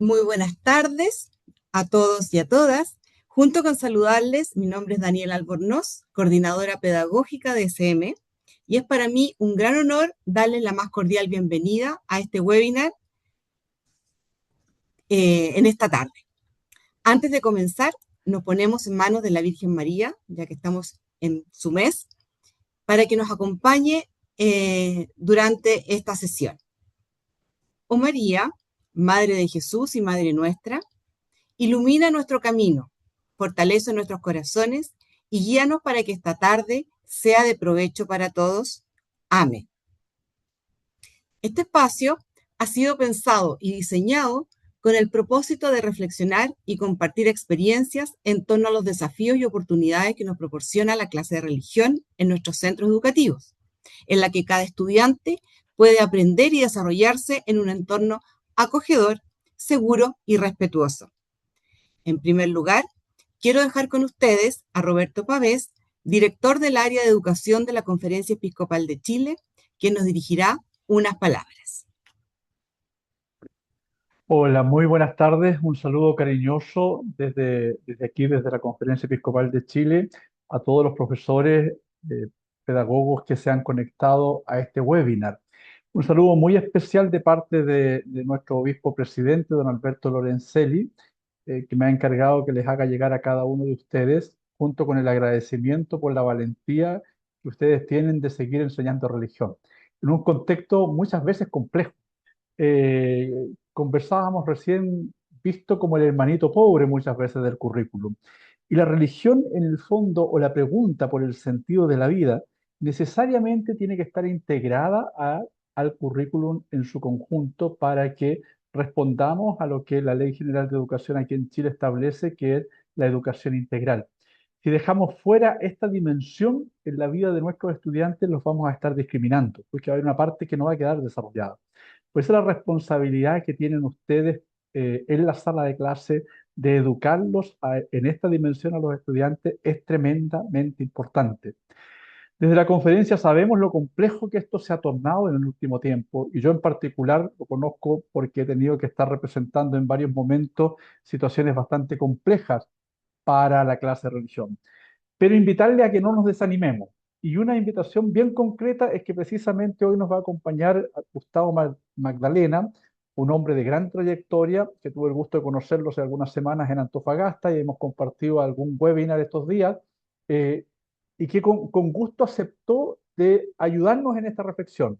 Muy buenas tardes a todos y a todas. Junto con saludarles, mi nombre es Daniela Albornoz, coordinadora pedagógica de SM, y es para mí un gran honor darles la más cordial bienvenida a este webinar en esta tarde. Antes de comenzar, nos ponemos en manos de la Virgen María, ya que estamos en su mes, para que nos acompañe durante esta sesión. Oh María, Madre de Jesús y Madre nuestra, ilumina nuestro camino, fortalece nuestros corazones y guíanos para que esta tarde sea de provecho para todos. Amén. Este espacio ha sido pensado y diseñado con el propósito de reflexionar y compartir experiencias en torno a los desafíos y oportunidades que nos proporciona la clase de religión en nuestros centros educativos, en la que cada estudiante puede aprender y desarrollarse en un entorno acogedor, seguro y respetuoso. En primer lugar, quiero dejar con ustedes a Roberto Pavés, director del área de educación de la Conferencia Episcopal de Chile, quien nos dirigirá unas palabras. Hola, muy buenas tardes. Un saludo cariñoso desde aquí, desde la Conferencia Episcopal de Chile, a todos los profesores, pedagogos que se han conectado a este webinar. Un saludo muy especial de parte de nuestro obispo presidente, don Alberto Lorenzelli, que me ha encargado que les haga llegar a cada uno de ustedes, junto con el agradecimiento por la valentía que ustedes tienen de seguir enseñando religión, en un contexto muchas veces complejo. eh, Conversábamos recién, visto como el hermanito pobre muchas veces del currículum. Y la religión, en el fondo, o la pregunta por el sentido de la vida, necesariamente tiene que estar integrada al currículum en su conjunto para que respondamos a lo que la Ley General de Educación aquí en Chile establece, que es la educación integral. Si dejamos fuera esta dimensión en la vida de nuestros estudiantes, los vamos a estar discriminando, porque va a haber una parte que no va a quedar desarrollada. Pues esa es la responsabilidad que tienen ustedes en la sala de clase de educarlos en esta dimensión a los estudiantes es tremendamente importante. Desde la conferencia sabemos lo complejo que esto se ha tornado en el último tiempo y yo en particular lo conozco porque he tenido que estar representando en varios momentos situaciones bastante complejas para la clase de religión, pero invitarle a que no nos desanimemos. Y una invitación bien concreta es que precisamente hoy nos va a acompañar Gustavo Magdalena, un hombre de gran trayectoria, que tuve el gusto de conocerlo hace algunas semanas en Antofagasta y hemos compartido algún webinar estos días, eh, y que con gusto aceptó de ayudarnos en esta reflexión.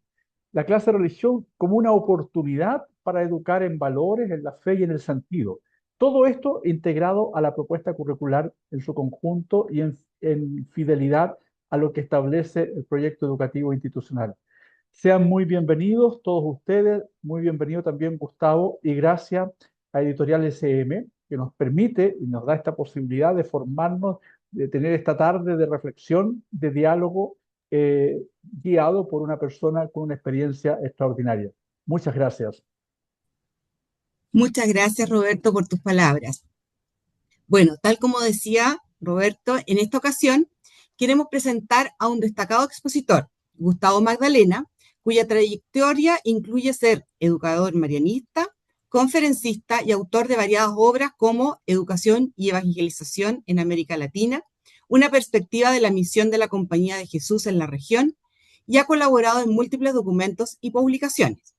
La clase de religión como una oportunidad para educar en valores, en la fe y en el sentido. Todo esto integrado a la propuesta curricular en su conjunto y en fidelidad a lo que establece el proyecto educativo institucional. Sean muy bienvenidos todos ustedes, muy bienvenido también Gustavo, y gracias a Editorial SM, que nos permite y nos da esta posibilidad de formarnos, de tener esta tarde de reflexión, de diálogo, guiado por una persona con una experiencia extraordinaria. Muchas gracias. Muchas gracias, Roberto, por tus palabras. Bueno, tal como decía Roberto, en esta ocasión queremos presentar a un destacado expositor, Gustavo Magdalena, cuya trayectoria incluye ser educador marianista, conferencista y autor de variadas obras como Educación y Evangelización en América Latina, una perspectiva de la misión de la Compañía de Jesús en la región, y ha colaborado en múltiples documentos y publicaciones.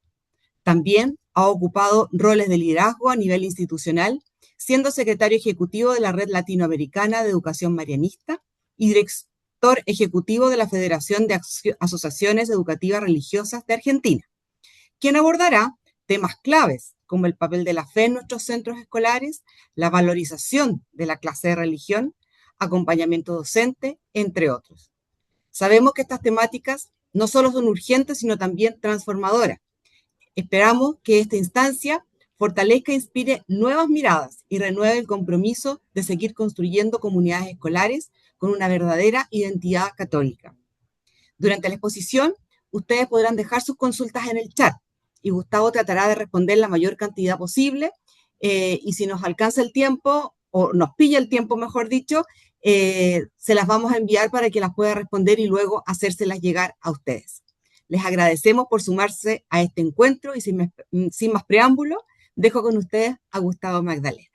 También ha ocupado roles de liderazgo a nivel institucional, siendo secretario ejecutivo de la Red Latinoamericana de Educación Marianista y director ejecutivo de la Federación de Asociaciones Educativas Religiosas de Argentina, quien abordará temas claves como el papel de la fe en nuestros centros escolares, la valorización de la clase de religión, acompañamiento docente, entre otros. Sabemos que estas temáticas no solo son urgentes, sino también transformadoras. Esperamos que esta instancia fortalezca e inspire nuevas miradas y renueve el compromiso de seguir construyendo comunidades escolares con una verdadera identidad católica. Durante la exposición, ustedes podrán dejar sus consultas en el chat y Gustavo tratará de responder la mayor cantidad posible, y si nos alcanza el tiempo, o nos pilla el tiempo, mejor dicho, se las vamos a enviar para que las pueda responder y luego hacérselas llegar a ustedes. Les agradecemos por sumarse a este encuentro y sin más preámbulo, Dejo con ustedes a Gustavo Magdalena.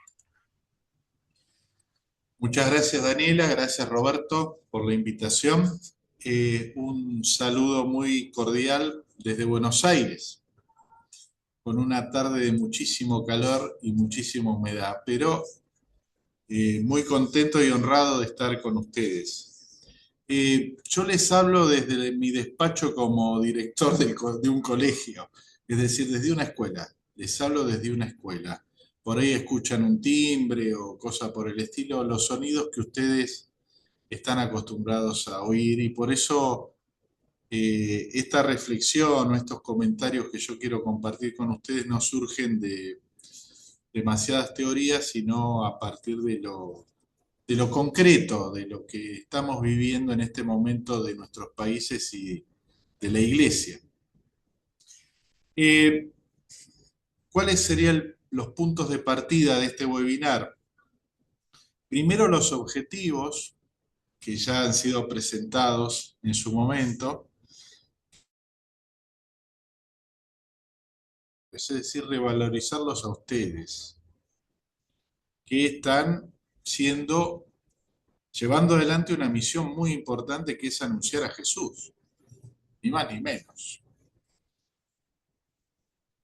Muchas gracias, Daniela, gracias, Roberto, por la invitación. Un saludo muy cordial desde Buenos Aires, con una tarde de muchísimo calor y muchísima humedad, pero muy contento y honrado de estar con ustedes. Yo les hablo desde mi despacho como director de un colegio, es decir, desde una escuela. Les hablo desde una escuela. Por ahí escuchan un timbre o cosa por el estilo, los sonidos que ustedes están acostumbrados a oír, y por eso esta reflexión o estos comentarios que yo quiero compartir con ustedes no surgen de demasiadas teorías, sino a partir de lo concreto, de lo que estamos viviendo en este momento de nuestros países y de la Iglesia. Eh, ¿Cuáles serían los puntos de partida de este webinar? Primero, los objetivos que ya han sido presentados en su momento, es decir, revalorizarlos a ustedes, que están llevando adelante una misión muy importante, que es anunciar a Jesús, ni más ni menos.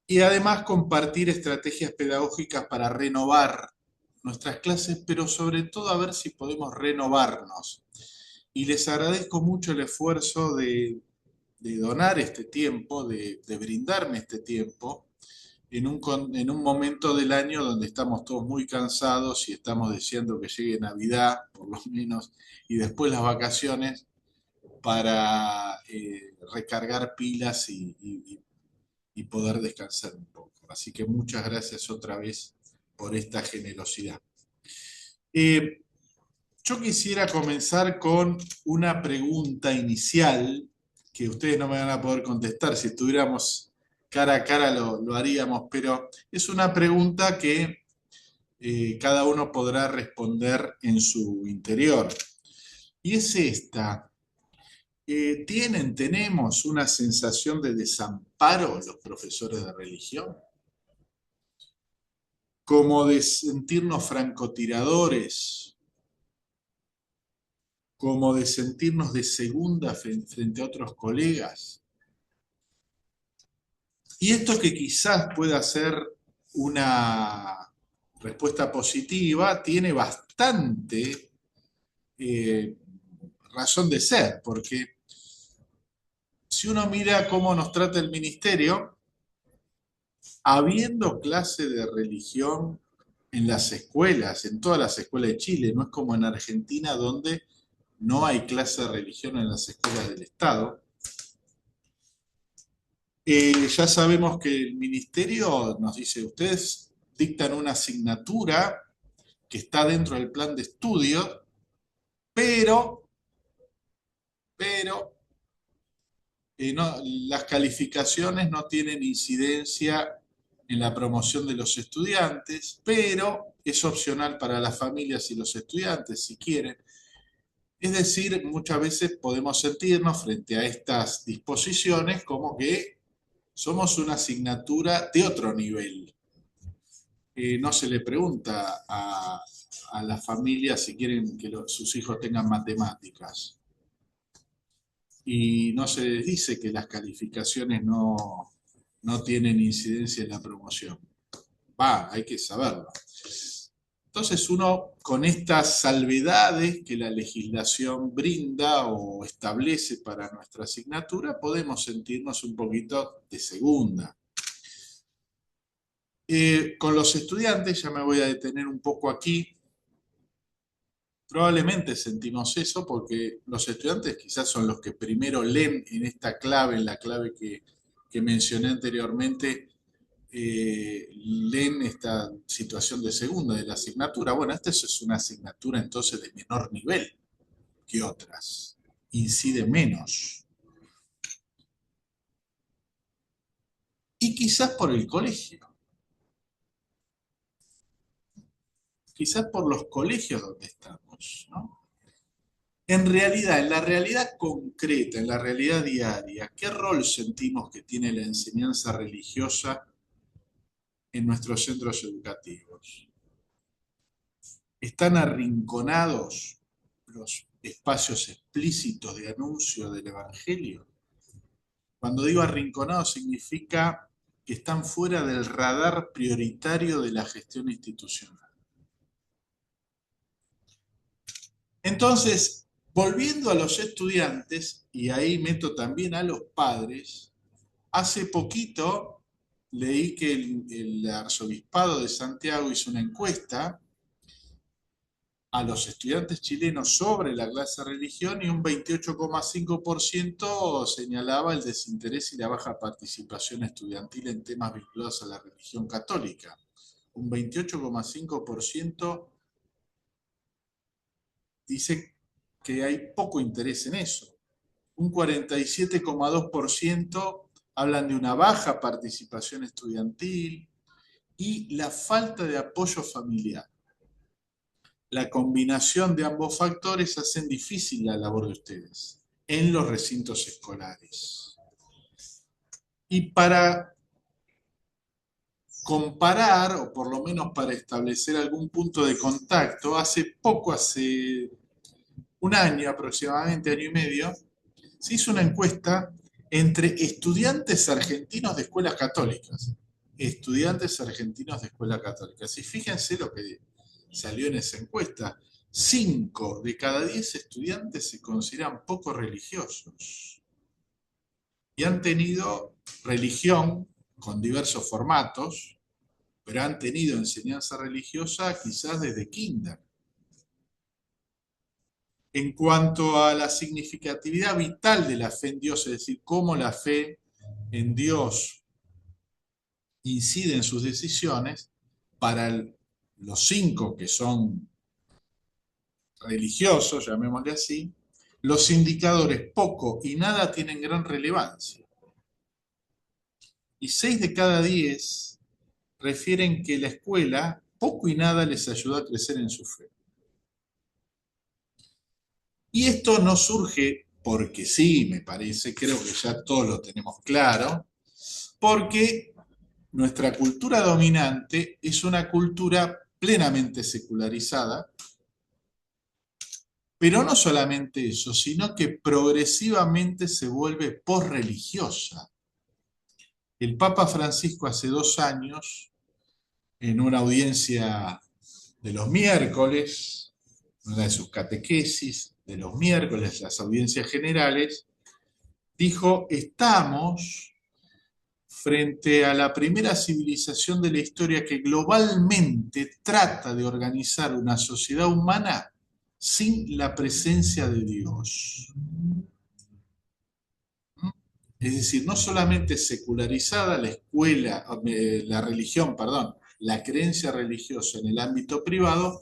Y además compartir estrategias pedagógicas para renovar nuestras clases, pero sobre todo a ver si podemos renovarnos. Y les agradezco mucho el esfuerzo de donar este tiempo, de brindarme este tiempo, en un momento del año donde estamos todos muy cansados y estamos deseando que llegue Navidad, por lo menos, y después las vacaciones, para recargar pilas y poder descansar un poco. Así que muchas gracias otra vez por esta generosidad. Yo quisiera comenzar con una pregunta inicial que ustedes no me van a poder contestar. Si estuviéramos cara a cara lo haríamos, pero es una pregunta que cada uno podrá responder en su interior. Y es esta. ¿Tenemos una sensación de desamparo los profesores de religión? Como de sentirnos francotiradores, como de sentirnos de segunda frente a otros colegas. Y esto, que quizás pueda ser una respuesta positiva, tiene bastante razón de ser, porque si uno mira cómo nos trata el ministerio, habiendo clase de religión en las escuelas, en todas las escuelas de Chile, no es como en Argentina, donde no hay clase de religión en las escuelas del Estado. Ya sabemos que el ministerio nos dice: ustedes dictan una asignatura que está dentro del plan de estudio, pero las calificaciones no tienen incidencia en la promoción de los estudiantes, pero es opcional para las familias y los estudiantes si quieren. Es decir, muchas veces podemos sentirnos frente a estas disposiciones como que somos una asignatura de otro nivel. No se le pregunta a las familias si quieren que sus hijos tengan matemáticas. Y no se les dice que las calificaciones no tienen incidencia en la promoción. Hay que saberlo. Entonces uno, con estas salvedades que la legislación brinda o establece para nuestra asignatura, podemos sentirnos un poquito de segunda. Con los estudiantes, ya me voy a detener un poco aquí, probablemente sentimos eso porque los estudiantes quizás son los que primero leen en esta clave, en la clave que mencioné anteriormente, leen esta situación de segunda de la asignatura. Bueno, esta es una asignatura entonces de menor nivel que otras, incide menos. Y quizás por el colegio, quizás por los colegios donde estamos, ¿no? En realidad, en la realidad concreta, en la realidad diaria, ¿qué rol sentimos que tiene la enseñanza religiosa en nuestros centros educativos. Están arrinconados los espacios explícitos de anuncio del Evangelio. Cuando digo arrinconados significa que están fuera del radar prioritario de la gestión institucional. Entonces, volviendo a los estudiantes, y ahí meto también a los padres, hace poquito leí que el arzobispado de Santiago hizo una encuesta a los estudiantes chilenos sobre la clase de religión y un 28,5% señalaba el desinterés y la baja participación estudiantil en temas vinculados a la religión católica. Un 28,5% dice que hay poco interés en eso. Un 47,2% hablan de una baja participación estudiantil y la falta de apoyo familiar. La combinación de ambos factores hacen difícil la labor de ustedes en los recintos escolares. Y para comparar, o por lo menos para establecer algún punto de contacto, hace un año aproximadamente, año y medio, se hizo una encuesta entre estudiantes argentinos de escuelas católicas. Estudiantes argentinos de escuelas católicas. Y fíjense lo que salió en esa encuesta. 5 de cada 10 estudiantes se consideran poco religiosos. Y han tenido religión con diversos formatos, pero han tenido enseñanza religiosa quizás desde kinder. En cuanto a la significatividad vital de la fe en Dios, es decir, cómo la fe en Dios incide en sus decisiones, para los 5 que son religiosos, llamémosle así, los indicadores poco y nada tienen gran relevancia. Y 6 de cada 10 refieren que la escuela poco y nada les ayuda a crecer en su fe. Y esto no surge porque sí, me parece, creo que ya todos lo tenemos claro, porque nuestra cultura dominante es una cultura plenamente secularizada, pero no solamente eso, sino que progresivamente se vuelve posreligiosa. El Papa Francisco hace 2 años, en una audiencia de los miércoles, una de sus catequesis de los miércoles, las audiencias generales, dijo: estamos frente a la primera civilización de la historia que globalmente trata de organizar una sociedad humana sin la presencia de Dios. Es decir, no solamente secularizada la escuela, la religión, perdón, la creencia religiosa en el ámbito privado,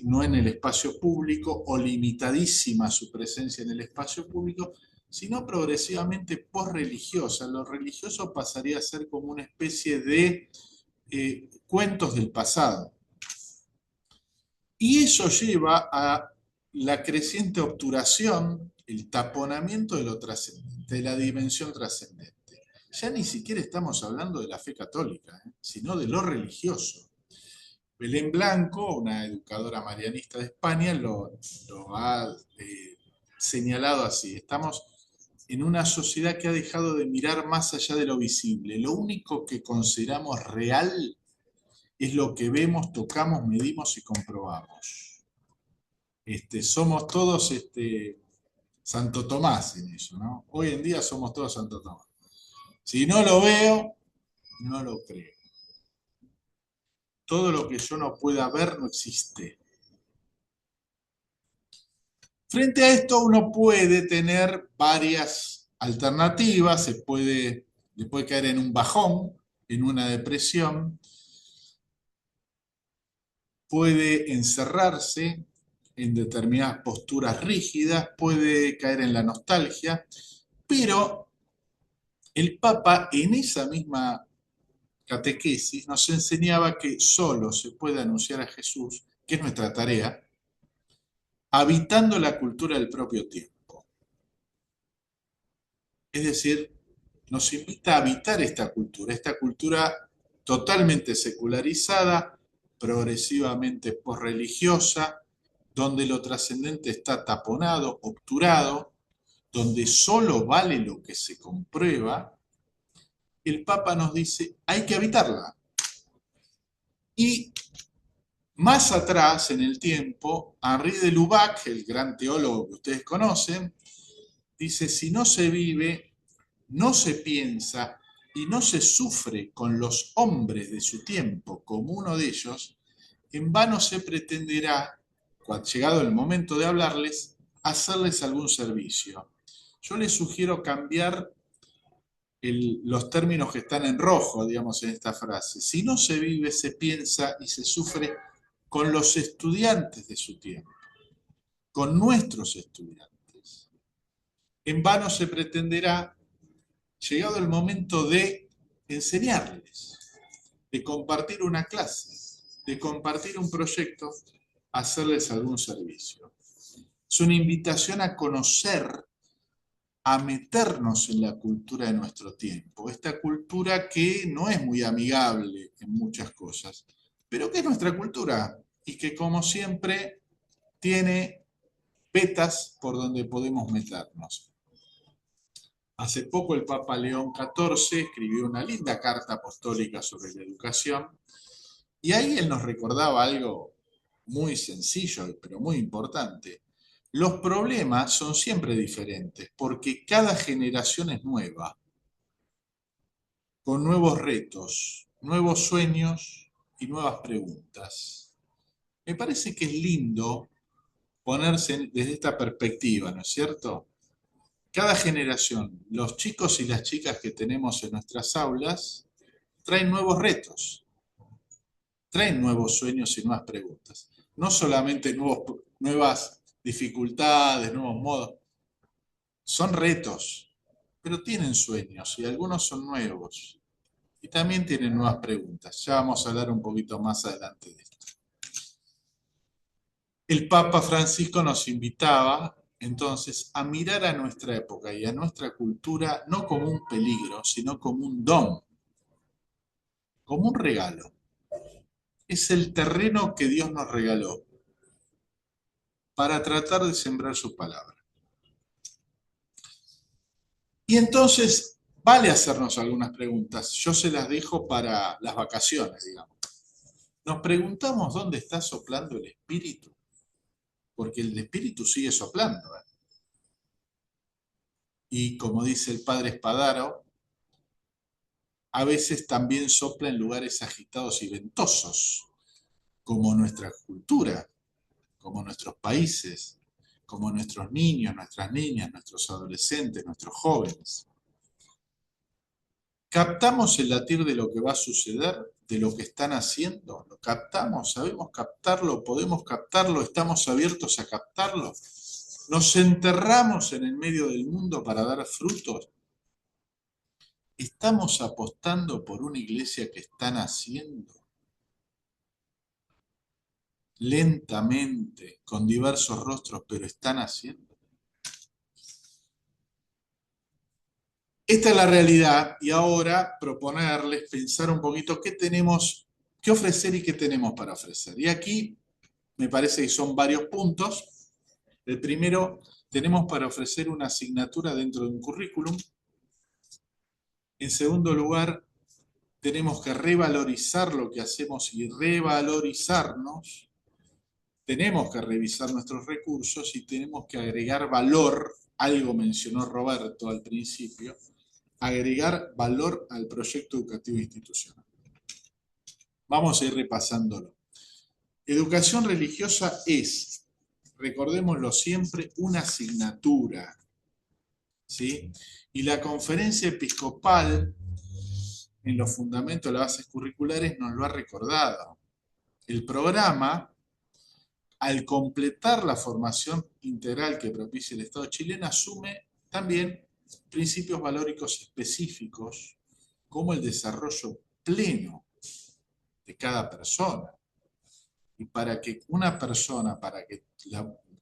no en el espacio público, o limitadísima su presencia en el espacio público, sino progresivamente posreligiosa. Lo religioso pasaría a ser como una especie de cuentos del pasado. Y eso lleva a la creciente obturación, el taponamiento de lo trascendente, de la dimensión trascendente. Ya ni siquiera estamos hablando de la fe católica, sino de lo religioso. Belén Blanco, una educadora marianista de España, lo ha señalado así: estamos en una sociedad que ha dejado de mirar más allá de lo visible. Lo único que consideramos real es lo que vemos, tocamos, medimos y comprobamos. Somos todos Santo Tomás en eso, ¿no? Hoy en día somos todos Santo Tomás. Si no lo veo, no lo creo. Todo lo que yo no pueda ver no existe. Frente a esto uno puede tener varias alternativas, le puede caer en un bajón, en una depresión, puede encerrarse en determinadas posturas rígidas, puede caer en la nostalgia, pero el Papa en esa misma catequesis nos enseñaba que solo se puede anunciar a Jesús, que es nuestra tarea, habitando la cultura del propio tiempo. Es decir, nos invita a habitar esta cultura totalmente secularizada, progresivamente posreligiosa, donde lo trascendente está taponado, obturado, donde solo vale lo que se comprueba, el Papa nos dice, hay que habitarla. Y más atrás en el tiempo, Henri de Lubac, el gran teólogo que ustedes conocen, dice, si no se vive, no se piensa y no se sufre con los hombres de su tiempo como uno de ellos, en vano se pretenderá, llegado el momento de hablarles, hacerles algún servicio. Yo les sugiero cambiar los términos que están en rojo, digamos, en esta frase. Si no se vive, se piensa y se sufre con los estudiantes de su tiempo, con nuestros estudiantes. En vano se pretenderá, llegado el momento de enseñarles, de compartir una clase, de compartir un proyecto, hacerles algún servicio. Es una invitación a conocer, a meternos en la cultura de nuestro tiempo, esta cultura que no es muy amigable en muchas cosas, pero que es nuestra cultura y que como siempre tiene vetas por donde podemos meternos. Hace poco el Papa León XIV escribió una linda carta apostólica sobre la educación y ahí él nos recordaba algo muy sencillo, pero muy importante. Los problemas son siempre diferentes porque cada generación es nueva, con nuevos retos, nuevos sueños y nuevas preguntas. Me parece que es lindo ponerse desde esta perspectiva, ¿no es cierto? Cada generación, los chicos y las chicas que tenemos en nuestras aulas, traen nuevos retos, traen nuevos sueños y nuevas preguntas. No solamente nuevas dificultades, nuevos modos, son retos, pero tienen sueños y algunos son nuevos. Y también tienen nuevas preguntas. Ya vamos a hablar un poquito más adelante de esto. El Papa Francisco nos invitaba entonces a mirar a nuestra época y a nuestra cultura no como un peligro, sino como un don, como un regalo. Es el terreno que Dios nos regaló para tratar de sembrar su palabra. Y entonces vale hacernos algunas preguntas. Yo se las dejo para las vacaciones, digamos. Nos preguntamos dónde está soplando el espíritu, porque el espíritu sigue soplando. Y como dice el padre Espadaro, a veces también sopla en lugares agitados y ventosos, como nuestra cultura, como nuestros países, como nuestros niños, nuestras niñas, nuestros adolescentes, nuestros jóvenes. ¿Captamos el latir de lo que va a suceder, de lo que están haciendo? ¿Lo captamos? ¿Sabemos captarlo? ¿Podemos captarlo? ¿Estamos abiertos a captarlo? ¿Nos enterramos en el medio del mundo para dar frutos? ¿Estamos apostando por una iglesia que está naciendo lentamente, con diversos rostros, pero están haciendo? Esta es la realidad y ahora proponerles pensar un poquito qué tenemos que ofrecer y qué tenemos para ofrecer. Y aquí me parece que son varios puntos. El primero, tenemos para ofrecer una asignatura dentro de un currículum. En segundo lugar, tenemos que revalorizar lo que hacemos y revalorizarnos. Tenemos que revisar nuestros recursos y tenemos que agregar valor. Algo mencionó Roberto al principio. Agregar valor al proyecto educativo institucional. Vamos a ir repasándolo. Educación religiosa es, recordémoslo siempre, una asignatura, ¿sí? Y la conferencia episcopal, en los fundamentos de las bases curriculares, nos lo ha recordado. El programa, al completar la formación integral que propicia el Estado chileno, asume también principios valóricos específicos, como el desarrollo pleno de cada persona. Y para que una persona, para que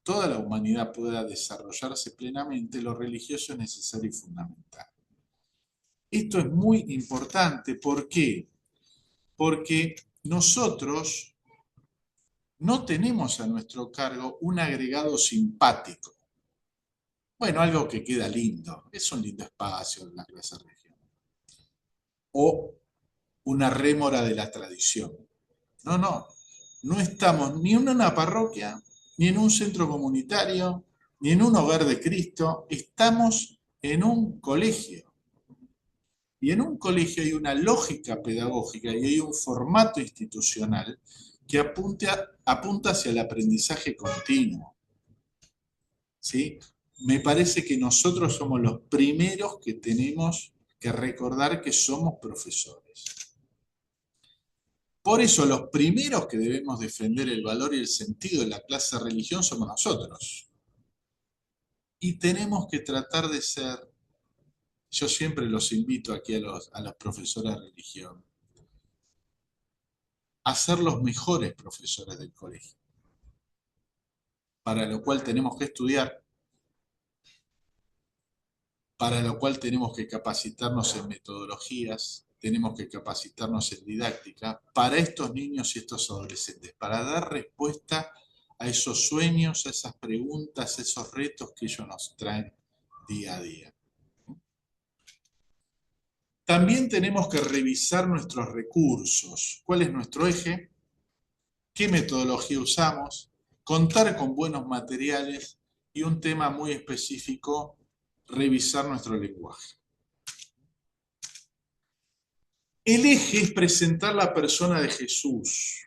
toda la humanidad pueda desarrollarse plenamente, lo religioso es necesario y fundamental. Esto es muy importante. ¿Por qué? porque nosotros no tenemos a nuestro cargo un agregado simpático. Bueno, algo que queda lindo, es un lindo espacio en la clase región. O una rémora de la tradición. No estamos ni en una parroquia, ni en un centro comunitario, ni en un hogar de Cristo, estamos en un colegio. Y en un colegio hay una lógica pedagógica y hay un formato institucional que apunta hacia el aprendizaje continuo. ¿Sí? Me parece que nosotros somos los primeros que tenemos que recordar que somos profesores. Por eso los primeros que debemos defender el valor y el sentido de la clase de religión somos nosotros. Y tenemos que tratar de ser, yo siempre los invito aquí a los profesores de religión, a ser los mejores profesores del colegio. Para lo cual tenemos que estudiar, para lo cual tenemos que capacitarnos en metodologías, tenemos que capacitarnos en didáctica, para estos niños y estos adolescentes, para dar respuesta a esos sueños, a esas preguntas, a esos retos que ellos nos traen día a día. También tenemos que revisar nuestros recursos. ¿Cuál es nuestro eje? ¿Qué metodología usamos? Contar con buenos materiales y un tema muy específico, revisar nuestro lenguaje. El eje es presentar la persona de Jesús.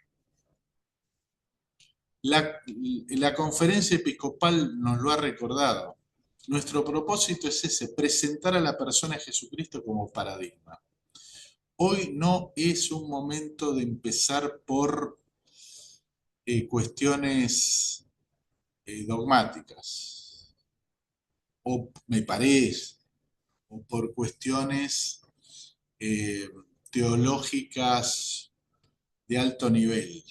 La conferencia episcopal nos lo ha recordado. Nuestro propósito es ese, presentar a la persona de Jesucristo como paradigma. Hoy no es un momento de empezar por cuestiones dogmáticas, o me parece, o por cuestiones teológicas de alto nivel.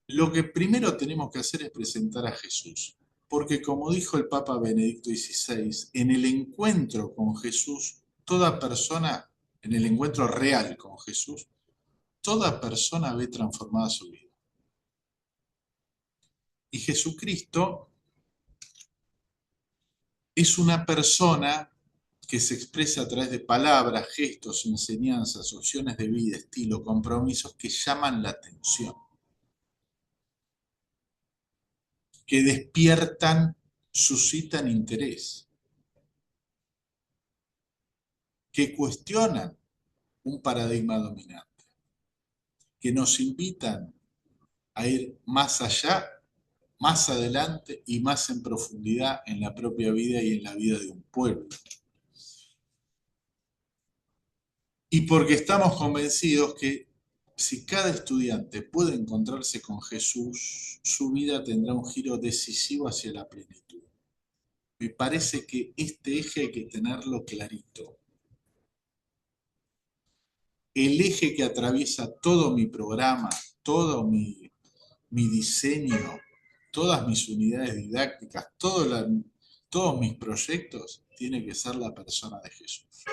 Lo que primero tenemos que hacer es presentar a Jesús, porque como dijo el Papa Benedicto XVI, en el encuentro con Jesús, toda persona, en el encuentro real con Jesús, toda persona ve transformada su vida. Y Jesucristo es una persona que se expresa a través de palabras, gestos, enseñanzas, opciones de vida, estilo, compromisos que llaman la atención, que despiertan, suscitan interés, que cuestionan un paradigma dominante, que nos invitan a ir más allá, más adelante y más en profundidad en la propia vida y en la vida de un pueblo. Y porque estamos convencidos que si cada estudiante puede encontrarse con Jesús, su vida tendrá un giro decisivo hacia la plenitud. Me parece que este eje hay que tenerlo clarito. El eje que atraviesa todo mi programa, todo mi diseño, todas mis unidades didácticas, todos mis proyectos, tiene que ser la persona de Jesús.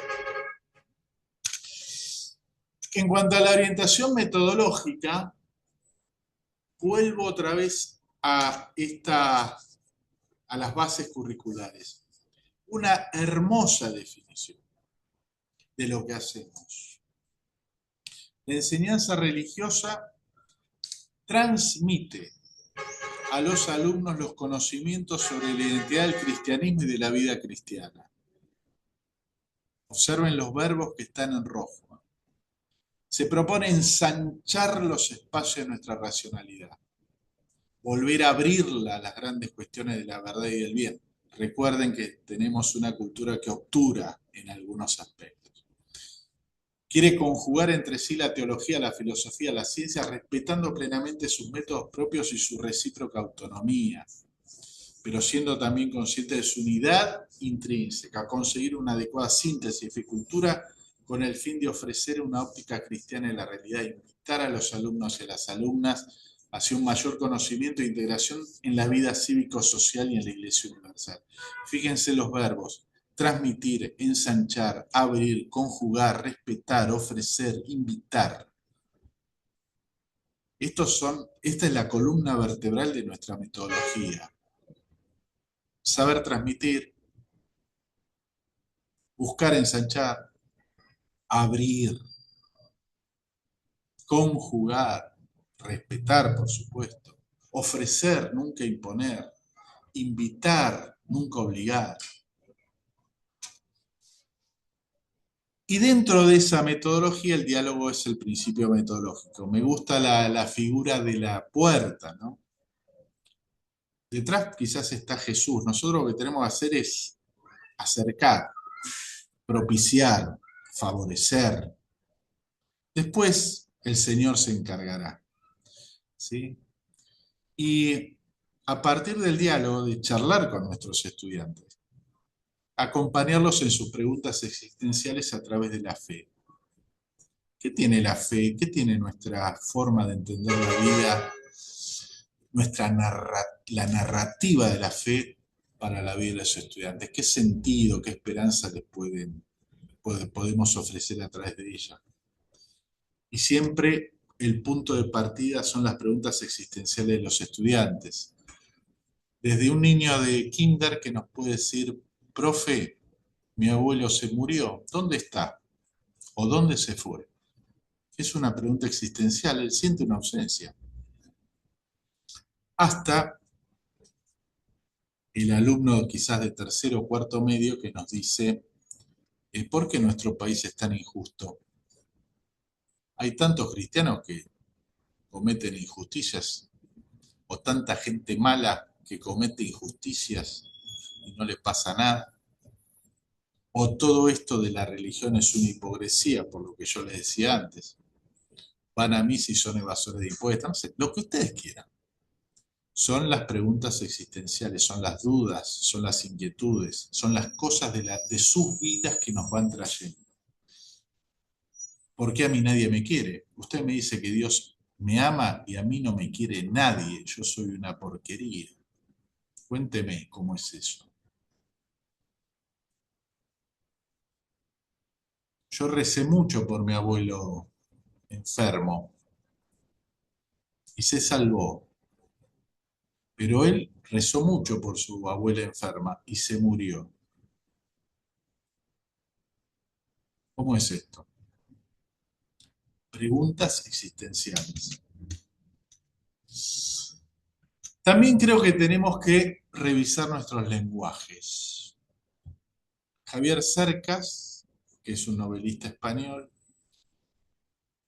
En cuanto a la orientación metodológica, vuelvo otra vez a las bases curriculares. Una hermosa definición de lo que hacemos. La enseñanza religiosa transmite a los alumnos los conocimientos sobre la identidad del cristianismo y de la vida cristiana. Observen los verbos que están en rojo. Se propone ensanchar los espacios de nuestra racionalidad, volver a abrirla a las grandes cuestiones de la verdad y del bien. Recuerden que tenemos una cultura que obtura en algunos aspectos. Quiere conjugar entre sí la teología, la filosofía, la ciencia, respetando plenamente sus métodos propios y su recíproca autonomía, pero siendo también consciente de su unidad intrínseca, conseguir una adecuada síntesis y cultura con el fin de ofrecer una óptica cristiana de la realidad, invitar a los alumnos y a las alumnas hacia un mayor conocimiento e integración en la vida cívico-social y en la Iglesia Universal. Fíjense los verbos: transmitir, ensanchar, abrir, conjugar, respetar, ofrecer, invitar. Esta es la columna vertebral de nuestra metodología. Saber transmitir, buscar ensanchar, abrir, conjugar, respetar, por supuesto, ofrecer, nunca imponer, invitar, nunca obligar. Y dentro de esa metodología, el diálogo es el principio metodológico. Me gusta la figura de la puerta, ¿no? Detrás quizás está Jesús. Nosotros lo que tenemos que hacer es acercar, propiciar, favorecer. Después el Señor se encargará, ¿sí? Y a partir del diálogo, de charlar con nuestros estudiantes, acompañarlos en sus preguntas existenciales a través de la fe. ¿Qué tiene la fe? ¿Qué tiene nuestra forma de entender la vida? La narrativa de la fe para la vida de los estudiantes. ¿Qué sentido, qué esperanza les podemos ofrecer a través de ella? Y siempre el punto de partida son las preguntas existenciales de los estudiantes. Desde un niño de kinder que nos puede decir, profe, mi abuelo se murió, ¿dónde está? ¿O dónde se fue? Es una pregunta existencial, él siente una ausencia. Hasta el alumno quizás de tercero o cuarto medio que nos dice, ¿por qué nuestro país es tan injusto? Hay tantos cristianos que cometen injusticias, o tanta gente mala que comete injusticias y no le pasa nada. O todo esto de la religión es una hipocresía, por lo que yo les decía antes. Van a misa y son evasores de impuestos, no sé, lo que ustedes quieran. Son las preguntas existenciales, son las dudas, son las inquietudes, son las cosas de sus vidas que nos van trayendo. ¿Por qué a mí nadie me quiere? Usted me dice que Dios me ama y a mí no me quiere nadie, yo soy una porquería. Cuénteme cómo es eso. Yo recé mucho por mi abuelo enfermo y se salvó. Pero él rezó mucho por su abuela enferma y se murió. ¿Cómo es esto? Preguntas existenciales. También creo que tenemos que revisar nuestros lenguajes. Javier Cercas, que es un novelista español,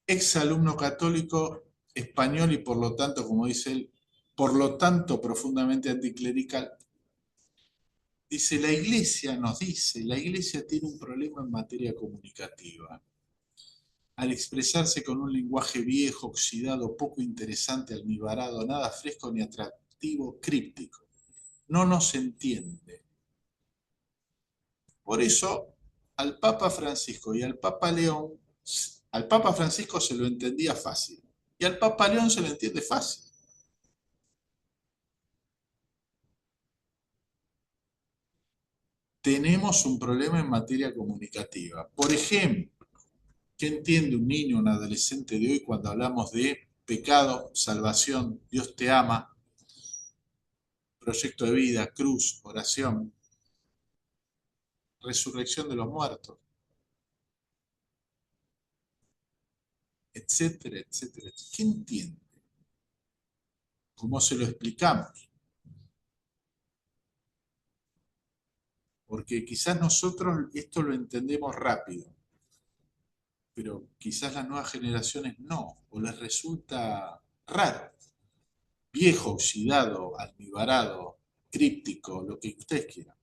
exalumno católico español y por lo tanto, como dice él, por lo tanto profundamente anticlerical, dice, la Iglesia tiene un problema en materia comunicativa. Al expresarse con un lenguaje viejo, oxidado, poco interesante, almibarado, nada fresco ni atractivo, críptico. No nos entiende. Por eso, al Papa Francisco y al Papa León, al Papa Francisco se lo entendía fácil, y al Papa León se lo entiende fácil. Tenemos un problema en materia comunicativa. Por ejemplo, ¿qué entiende un niño o un adolescente de hoy cuando hablamos de pecado, salvación, Dios te ama, proyecto de vida, cruz, oración, resurrección de los muertos, etcétera, etcétera? ¿Qué entiende? ¿Cómo se lo explicamos? Porque quizás nosotros esto lo entendemos rápido, pero quizás las nuevas generaciones no, o les resulta raro, viejo, oxidado, almibarado, críptico, lo que ustedes quieran.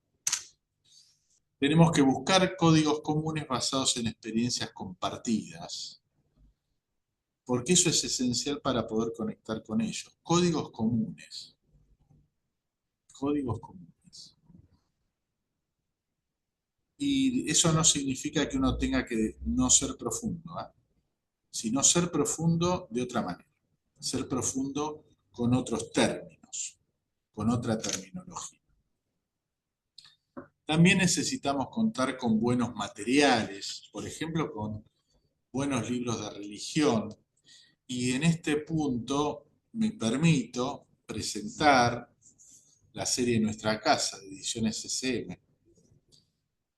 Tenemos que buscar códigos comunes basados en experiencias compartidas, porque eso es esencial para poder conectar con ellos. Códigos comunes. Códigos comunes. Y eso no significa que uno tenga que no ser profundo, ¿eh? Sino ser profundo de otra manera. Ser profundo con otros términos, con otra terminología. También necesitamos contar con buenos materiales, por ejemplo, con buenos libros de religión. Y en este punto me permito presentar la serie Nuestra Casa, de Ediciones CCM,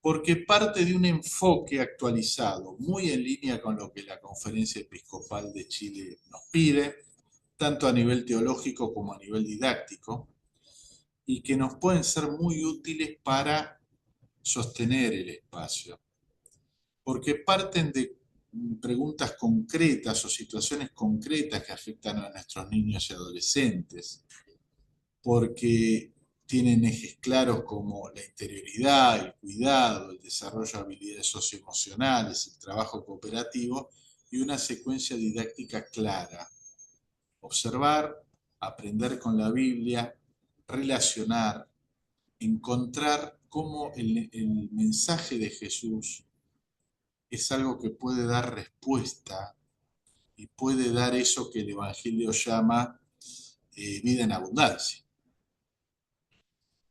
porque parte de un enfoque actualizado, muy en línea con lo que la Conferencia Episcopal de Chile nos pide, tanto a nivel teológico como a nivel didáctico, y que nos pueden ser muy útiles para sostener el espacio, porque parten de preguntas concretas o situaciones concretas que afectan a nuestros niños y adolescentes, porque tienen ejes claros como la interioridad, el cuidado, el desarrollo de habilidades socioemocionales, el trabajo cooperativo y una secuencia didáctica clara. Observar, aprender con la Biblia, relacionar, encontrar cómo el mensaje de Jesús es algo que puede dar respuesta y puede dar eso que el Evangelio llama vida en abundancia.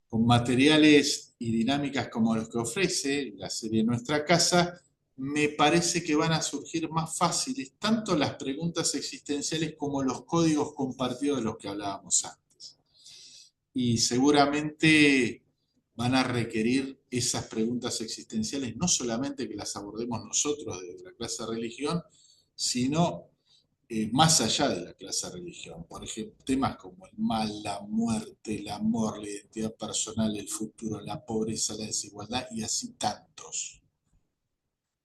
Con materiales y dinámicas como los que ofrece la serie Nuestra Casa, me parece que van a surgir más fáciles tanto las preguntas existenciales como los códigos compartidos de los que hablábamos antes. Y seguramente van a requerir esas preguntas existenciales, no solamente que las abordemos nosotros desde la clase de religión, sino más allá de la clase de religión. Por ejemplo, temas como el mal, la muerte, el amor, la identidad personal, el futuro, la pobreza, la desigualdad y así tantos.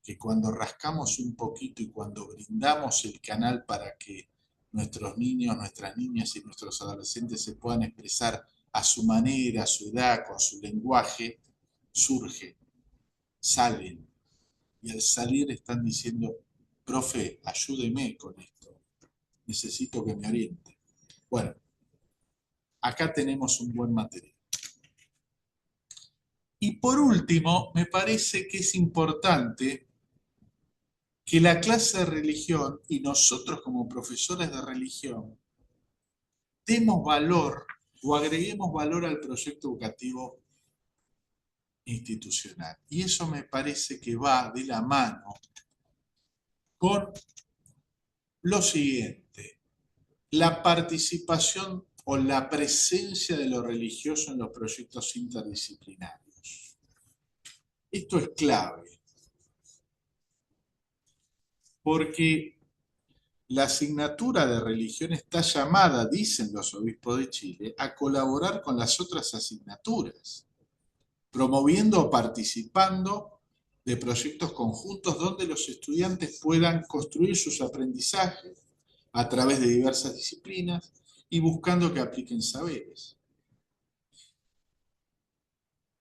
Que cuando rascamos un poquito y cuando brindamos el canal para que nuestros niños, nuestras niñas y nuestros adolescentes se puedan expresar a su manera, a su edad, con su lenguaje, surgen, salen. Y al salir están diciendo, profe, ayúdeme con esto. Necesito que me oriente. Bueno, acá tenemos un buen material. Y por último, me parece que es importante que la clase de religión y nosotros como profesores de religión demos valor o agreguemos valor al proyecto educativo institucional. Y eso me parece que va de la mano con lo siguiente: la participación o la presencia de lo religioso en los proyectos interdisciplinarios. Esto es clave, porque la asignatura de religión está llamada, dicen los obispos de Chile, a colaborar con las otras asignaturas, promoviendo o participando de proyectos conjuntos donde los estudiantes puedan construir sus aprendizajes a través de diversas disciplinas y buscando que apliquen saberes.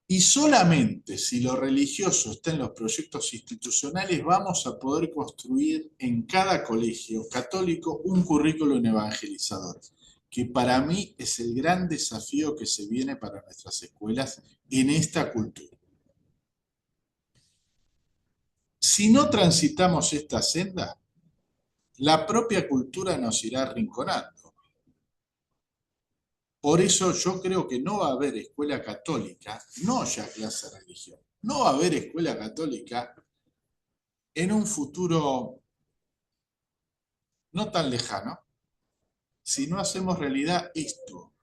Y solamente si lo religioso está en los proyectos institucionales vamos a poder construir en cada colegio católico un currículum evangelizador, que para mí es el gran desafío que se viene para nuestras escuelas en esta cultura. Si no transitamos esta senda, la propia cultura nos irá arrinconando. Por eso yo creo que no va a haber escuela católica, no ya clase de religión, no va a haber escuela católica en un futuro no tan lejano, si no hacemos realidad esto,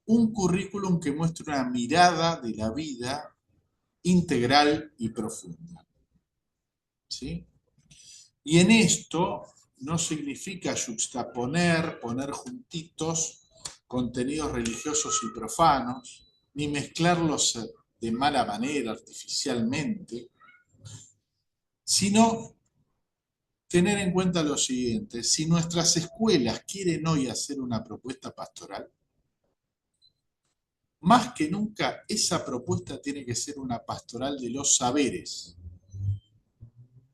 un currículum que muestre una mirada de la vida integral y profunda. ¿Sí? Y en esto no significa juxtaponer, poner juntitos contenidos religiosos y profanos, ni mezclarlos de mala manera, artificialmente, sino tener en cuenta lo siguiente: si nuestras escuelas quieren hoy hacer una propuesta pastoral, más que nunca esa propuesta tiene que ser una pastoral de los saberes.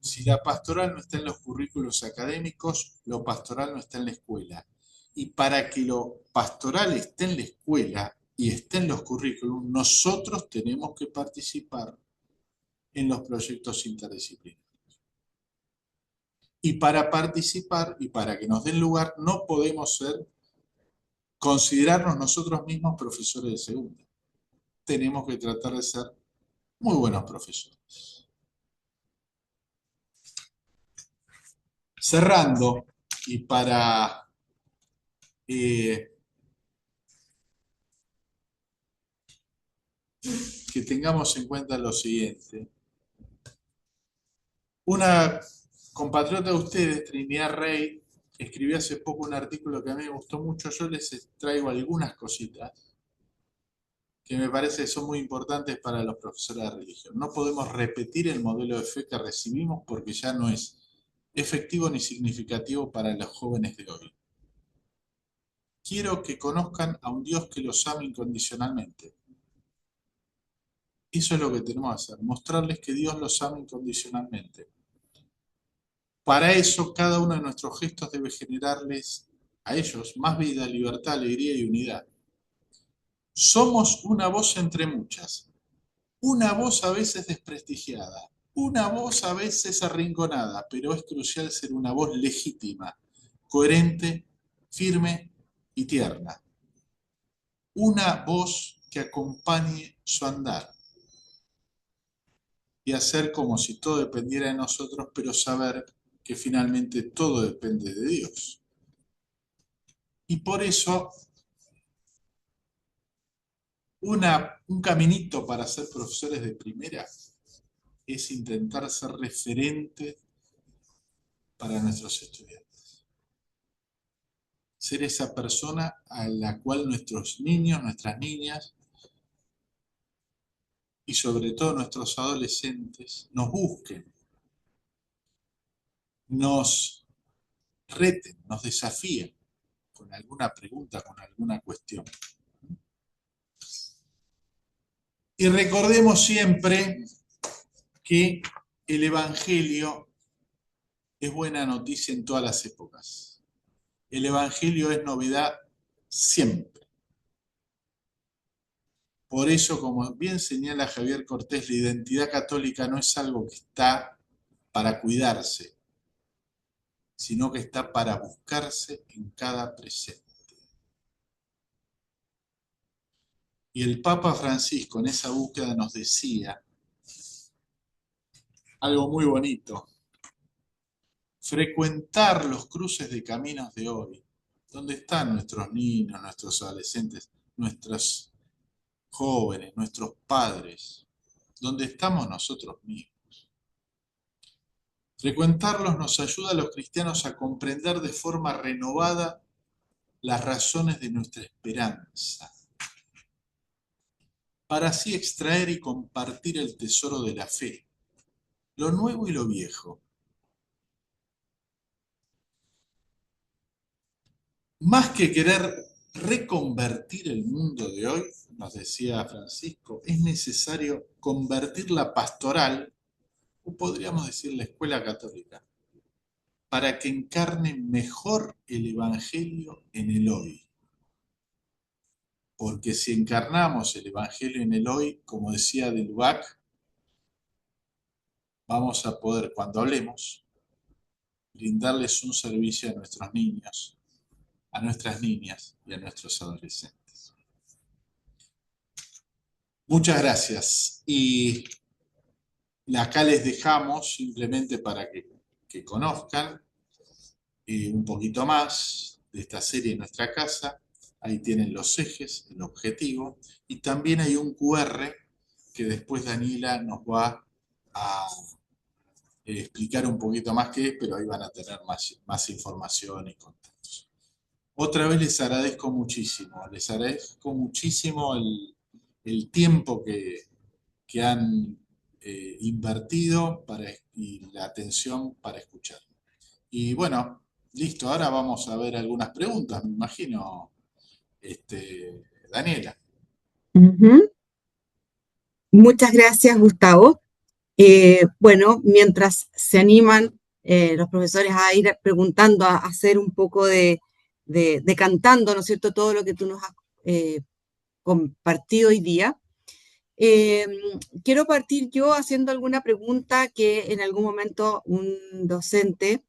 Si la pastoral no está en los currículos académicos, lo pastoral no está en la escuela. Y para que lo pastoral esté en la escuela y esté en los currículos, nosotros tenemos que participar en los proyectos interdisciplinarios. Y para participar y para que nos den lugar, no podemos considerarnos nosotros mismos profesores de segunda. tenemos que tratar de ser muy buenos profesores. Cerrando, y para que tengamos en cuenta lo siguiente. Una compatriota de ustedes, Trinidad Rey, escribió hace poco un artículo que a mí me gustó mucho. Yo les traigo algunas cositas que me parece que son muy importantes para los profesores de religión. No podemos repetir el modelo de fe que recibimos porque ya no es efectivo ni significativo para los jóvenes de hoy. Quiero que conozcan a un Dios que los ama incondicionalmente. Eso es lo que tenemos que hacer, mostrarles que Dios los ama incondicionalmente. Para eso, cada uno de nuestros gestos debe generarles a ellos más vida, libertad, alegría y unidad. Somos una voz entre muchas, una voz a veces desprestigiada, una voz a veces arrinconada, pero es crucial ser una voz legítima, coherente, firme y tierna. Una voz que acompañe su andar y hacer como si todo dependiera de nosotros, pero saber que finalmente todo depende de Dios. Y por eso, un caminito para ser profesores de primera es intentar ser referente para nuestros estudiantes. Ser esa persona a la cual nuestros niños, nuestras niñas y sobre todo nuestros adolescentes nos busquen, nos reten, nos desafíen con alguna pregunta, con alguna cuestión. Y recordemos siempre que el Evangelio es buena noticia en todas las épocas. El Evangelio es novedad siempre. Por eso, como bien señala Javier Cortés, la identidad católica no es algo que está para cuidarse, sino que está para buscarse en cada presente. Y el Papa Francisco en esa búsqueda nos decía algo muy bonito: frecuentar los cruces de caminos de hoy, donde están nuestros niños, nuestros adolescentes, nuestros jóvenes, nuestros padres, donde estamos nosotros mismos. Frecuentarlos nos ayuda a los cristianos a comprender de forma renovada las razones de nuestra esperanza, para así extraer y compartir el tesoro de la fe, lo nuevo y lo viejo. Más que querer reconvertir el mundo de hoy, nos decía Francisco, es necesario convertir la pastoral, o podríamos decir la escuela católica, para que encarne mejor el Evangelio en el hoy. Porque si encarnamos el Evangelio en el hoy, como decía de Lubac, vamos a poder, cuando hablemos, brindarles un servicio a nuestros niños, a nuestras niñas y a nuestros adolescentes. Muchas gracias. Y acá les dejamos simplemente para que conozcan un poquito más de esta serie en nuestra casa. Ahí tienen los ejes, el objetivo, y también hay un QR que después Daniela nos va a explicar un poquito más qué es, pero ahí van a tener más información y contactos. Otra vez les agradezco muchísimo el tiempo que han invertido y la atención para escuchar. Y bueno, listo, ahora vamos a ver algunas preguntas, me imagino, Daniela. Muchas gracias, Gustavo. Bueno, mientras se animan los profesores a ir preguntando, a hacer un poco de cantando, ¿no es cierto?, todo lo que tú nos has compartido hoy día. Quiero partir yo haciendo alguna pregunta que en algún momento un docente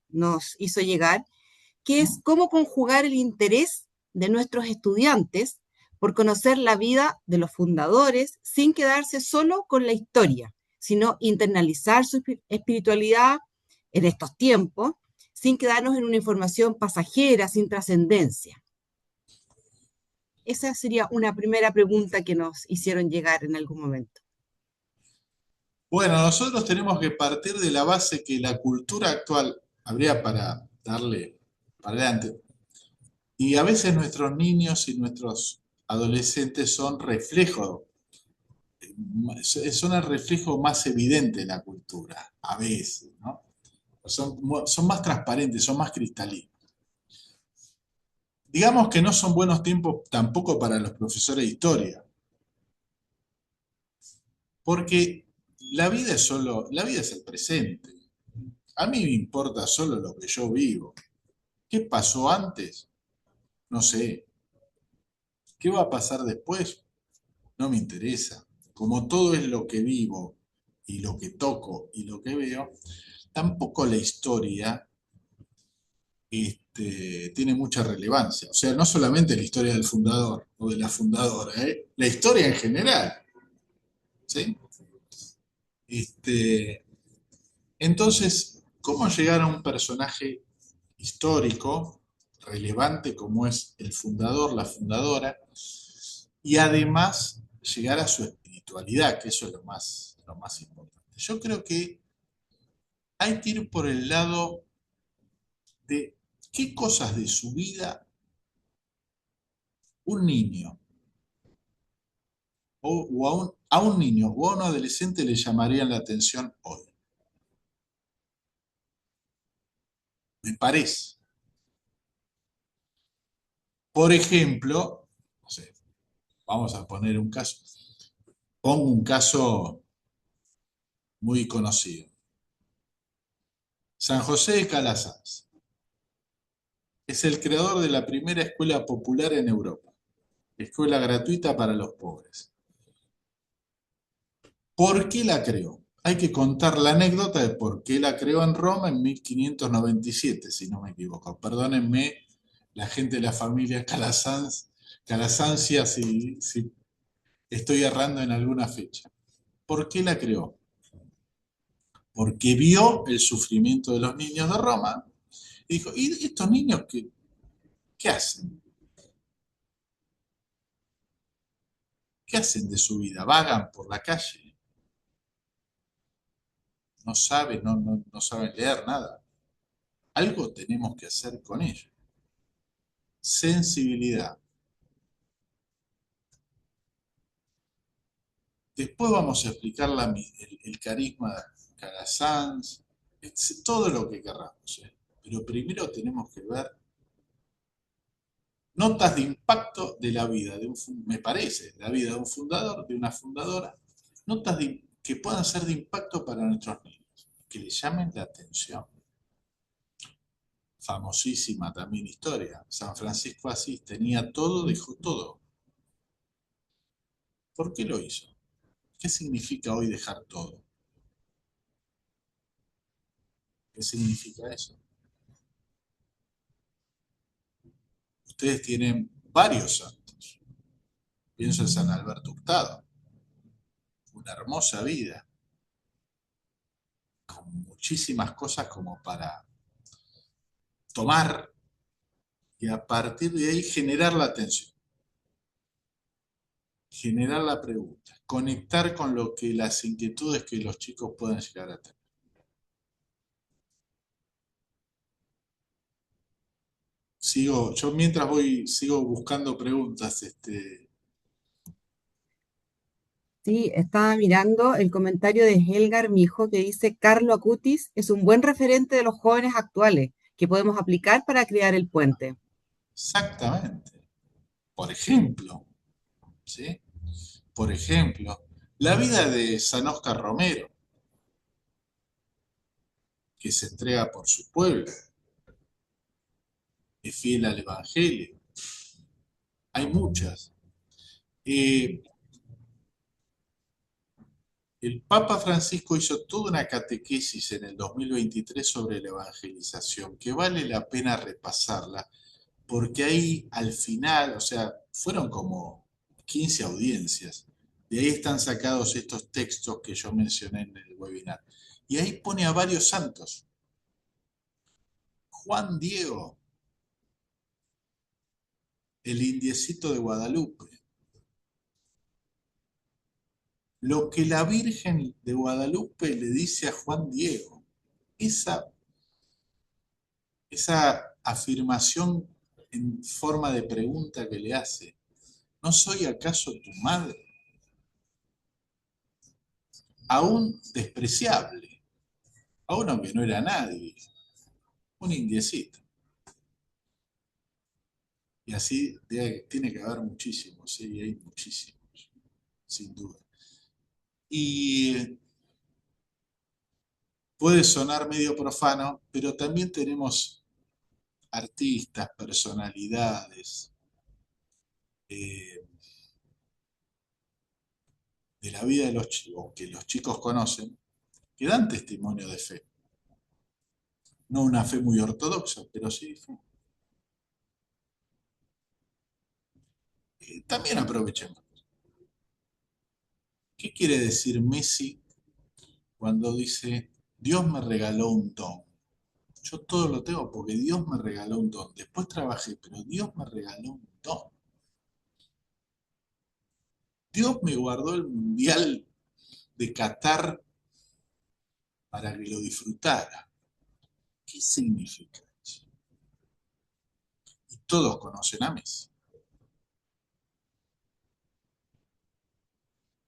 nos hizo llegar, que es cómo conjugar el interés de nuestros estudiantes por conocer la vida de los fundadores sin quedarse solo con la historia, sino internalizar su espiritualidad en estos tiempos, sin quedarnos en una información pasajera, sin trascendencia. Esa sería una primera pregunta que nos hicieron llegar en algún momento. Bueno, nosotros tenemos que partir de la base que la cultura actual, habría para darle para adelante, y a veces nuestros niños y nuestros adolescentes son el reflejo más evidente de la cultura, a veces, ¿no? Son más transparentes, son más cristalinos. Digamos que no son buenos tiempos tampoco para los profesores de historia, porque la vida es el presente. A mí me importa solo lo que yo vivo. ¿Qué pasó antes? No sé. ¿Qué va a pasar después? No me interesa. Como todo es lo que vivo y lo que toco y lo que veo, tampoco la historia tiene mucha relevancia. O sea, no solamente la historia del fundador o de la fundadora, la historia en general. ¿Sí? Entonces, ¿cómo llegar a un personaje histórico, relevante como es el fundador, la fundadora, y además llegar a su espiritualidad, que eso es lo más importante? Yo creo que hay que ir por el lado de qué cosas de su vida un niño a un niño o a un adolescente le llamarían la atención hoy. Me parece. Por ejemplo, no sé, vamos a poner un caso. Pongo un caso muy conocido. San José de Calasanz es el creador de la primera escuela popular en Europa, escuela gratuita para los pobres. ¿Por qué la creó? Hay que contar la anécdota de por qué la creó en Roma en 1597, si no me equivoco. Perdónenme la gente de la familia Calasanzia si estoy errando en alguna fecha. ¿Por qué la creó? Porque vio el sufrimiento de los niños de Roma y dijo, ¿y estos niños qué hacen? ¿Qué hacen de su vida? ¿Vagan por la calle? No saben leer nada. Algo tenemos que hacer con ellos. Sensibilidad. Después vamos a explicar el carisma de Calasanz, todo lo que querramos. Pero primero tenemos que ver notas de impacto de la vida me parece, la vida de un fundador, de una fundadora, notas que puedan ser de impacto para nuestros niños, que les llamen la atención. Famosísima también historia. San Francisco Asís tenía todo, dejó todo. ¿Por qué lo hizo? ¿Qué significa hoy dejar todo? ¿Qué significa eso? Ustedes tienen varios santos. Pienso en San Alberto Hurtado. Una hermosa vida, con muchísimas cosas como para tomar y a partir de ahí generar la atención, generar la pregunta, conectar con las inquietudes que los chicos puedan llegar a tener. Yo mientras sigo buscando preguntas. Sí, estaba mirando el comentario de Helgar Mijo que dice, Carlo Acutis es un buen referente de los jóvenes actuales que podemos aplicar para crear el puente. Exactamente. Por ejemplo, ¿sí? Por ejemplo, la vida de San Oscar Romero, que se entrega por su pueblo, es fiel al Evangelio. Hay muchas. Eh, el Papa Francisco hizo toda una catequesis en el 2023 sobre la evangelización, que vale la pena repasarla, porque ahí al final, o sea, fueron como 15 audiencias. De ahí están sacados estos textos que yo mencioné en el webinar. Y ahí pone a varios santos. Juan Diego, el indiecito de Guadalupe. Lo que la Virgen de Guadalupe le dice a Juan Diego. Esa afirmación en forma de pregunta que le hace. ¿No soy acaso tu madre? Aún despreciable, aún aunque no era nadie, un indiecito. Y así tiene que haber muchísimos, ¿sí? Hay muchísimos, sin duda. Y puede sonar medio profano, pero también tenemos artistas, personalidades de la vida de los chicos, que los chicos conocen, que dan testimonio de fe. No una fe muy ortodoxa, pero sí fe. También aprovechemos. ¿Qué quiere decir Messi cuando dice, Dios me regaló un don? Yo todo lo tengo porque Dios me regaló un don. Después trabajé, pero Dios me regaló un don. Dios me guardó el Mundial de Qatar para que lo disfrutara. ¿Qué significa eso? Y todos conocen a Messi.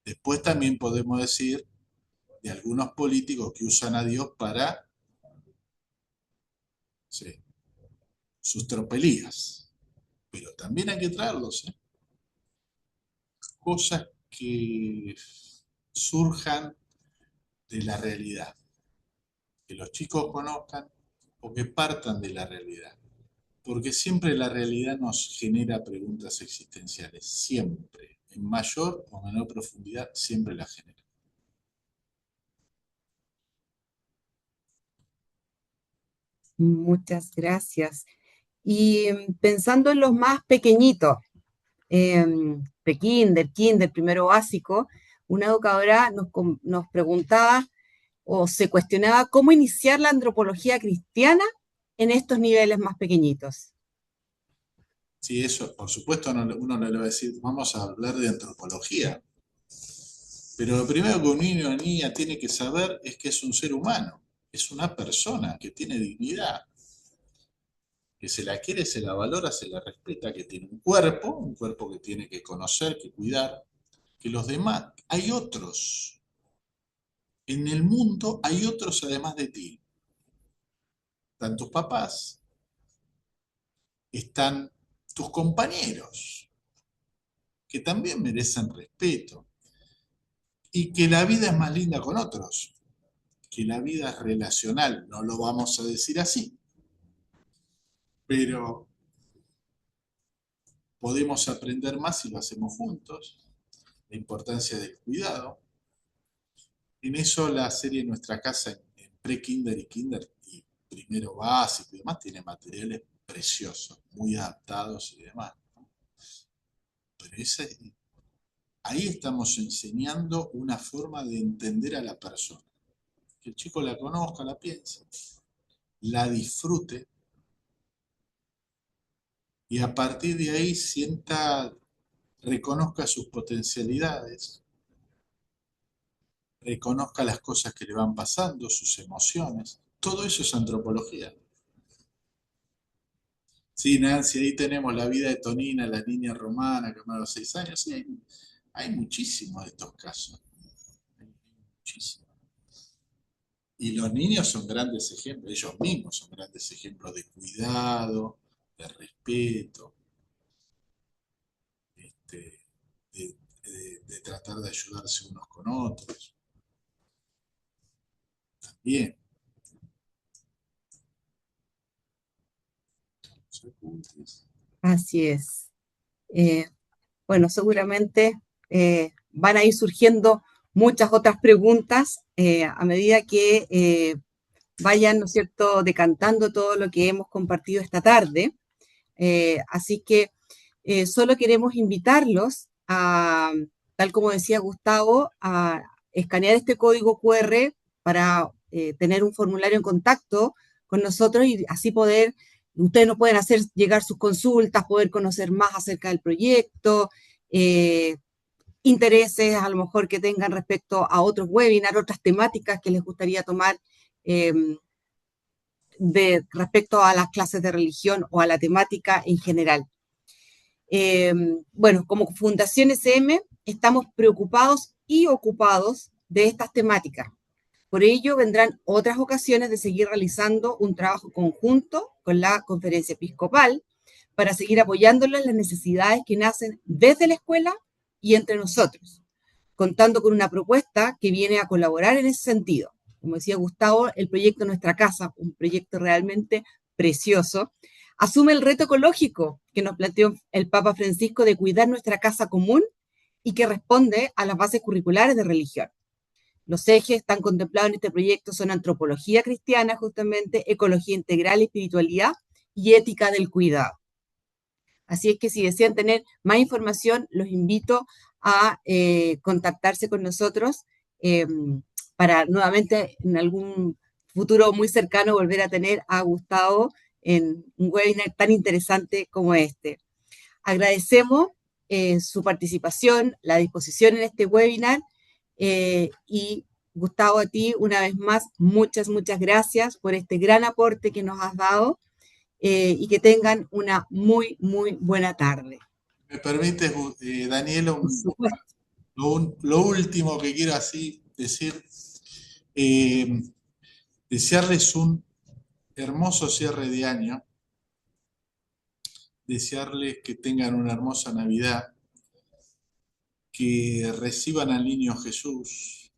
Después también podemos decir de algunos políticos que usan a Dios para sí, sus tropelías. Pero también hay que traerlos, ¿eh? Cosas que surjan de la realidad, que los chicos conozcan o que partan de la realidad. Porque siempre la realidad nos genera preguntas existenciales, siempre, en mayor o menor profundidad, siempre la genera. Muchas gracias. Y pensando en los más pequeñitos, pre-kinder, kinder, primero básico, una educadora nos preguntaba o se cuestionaba cómo iniciar la antropología cristiana en estos niveles más pequeñitos. Sí, eso, por supuesto, uno le va a decir, vamos a hablar de antropología. Pero lo primero que un niño o niña tiene que saber es que es un ser humano, es una persona que tiene dignidad, que se la quiere, se la valora, se la respeta, que tiene un cuerpo que tiene que conocer, que cuidar, que los demás, hay otros. En el mundo hay otros además de ti. Están tus papás, están tus compañeros, que también merecen respeto. Y que la vida es más linda con otros, que la vida es relacional, no lo vamos a decir así, pero podemos aprender más si lo hacemos juntos, la importancia del cuidado. En eso la serie Nuestra Casa en pre-kinder y kinder y primero básico y demás tiene materiales preciosos, muy adaptados y demás, ¿no? Pero ahí estamos enseñando una forma de entender a la persona. Que el chico la conozca, la piense, la disfrute y a partir de ahí reconozca sus potencialidades, reconozca las cosas que le van pasando, sus emociones. Todo eso es antropología. Sí, Nancy, ahí tenemos la vida de Tonina, la niña romana que a los 6 años. Sí, hay muchísimos de estos casos. Hay muchísimos. Y los niños son grandes ejemplos, ellos mismos son grandes ejemplos de cuidado, de respeto, este, de tratar de ayudarse unos con otros. Bien. Así es. Bueno, seguramente van a ir surgiendo muchas otras preguntas a medida que vayan, ¿no es cierto?, decantando todo lo que hemos compartido esta tarde. Así que solo queremos invitarlos a, tal como decía Gustavo, a escanear este código QR para tener un formulario en contacto con nosotros y así poder, ustedes nos pueden hacer llegar sus consultas, poder conocer más acerca del proyecto, eh, intereses a lo mejor que tengan respecto a otros webinars, otras temáticas que les gustaría tomar eh, respecto a las clases de religión o a la temática en general. Eh, bueno, como Fundación SM estamos preocupados y ocupados de estas temáticas. Por ello, vendrán otras ocasiones de seguir realizando un trabajo conjunto con la Conferencia Episcopal para seguir apoyándoles las necesidades que nacen desde la escuela y entre nosotros, contando con una propuesta que viene a colaborar en ese sentido. Como decía Gustavo, el proyecto Nuestra Casa, un proyecto realmente precioso, asume el reto ecológico que nos planteó el Papa Francisco de cuidar nuestra casa común y que responde a las bases curriculares de religión. Los ejes están contemplados en este proyecto son antropología cristiana, justamente, ecología integral, espiritualidad y ética del cuidado. Así es que si desean tener más información, los invito a contactarse con nosotros eh, para nuevamente en algún futuro muy cercano volver a tener a Gustavo en un webinar tan interesante como este. Agradecemos su participación, la disposición en este webinar y Gustavo, a ti una vez más, muchas gracias por este gran aporte que nos has dado y que tengan una muy buena tarde. ¿Me permites, Daniela, Por supuesto. lo último que quiero así decir? Eh, desearles un hermoso cierre de año, desearles que tengan una hermosa Navidad, que reciban al niño Jesús,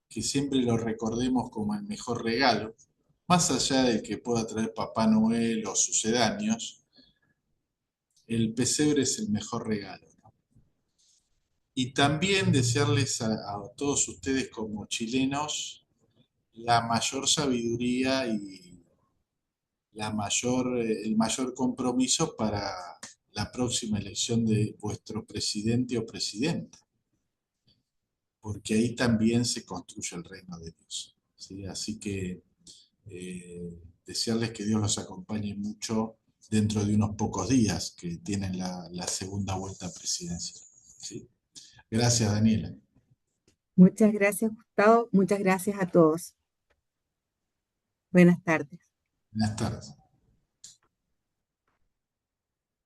que siempre lo recordemos como el mejor regalo, más allá del que pueda traer Papá Noel o sucedáneos, el pesebre es el mejor regalo. Y también desearles a todos ustedes como chilenos la mayor sabiduría y el mayor compromiso para la próxima elección de vuestro presidente o presidenta, porque ahí también se construye el reino de Dios, ¿sí? Así que desearles que Dios los acompañe mucho dentro de unos pocos días que tienen la segunda vuelta presidencial, ¿sí? Gracias, Daniela. Muchas gracias, Gustavo. Muchas gracias a todos. Buenas tardes. Buenas tardes.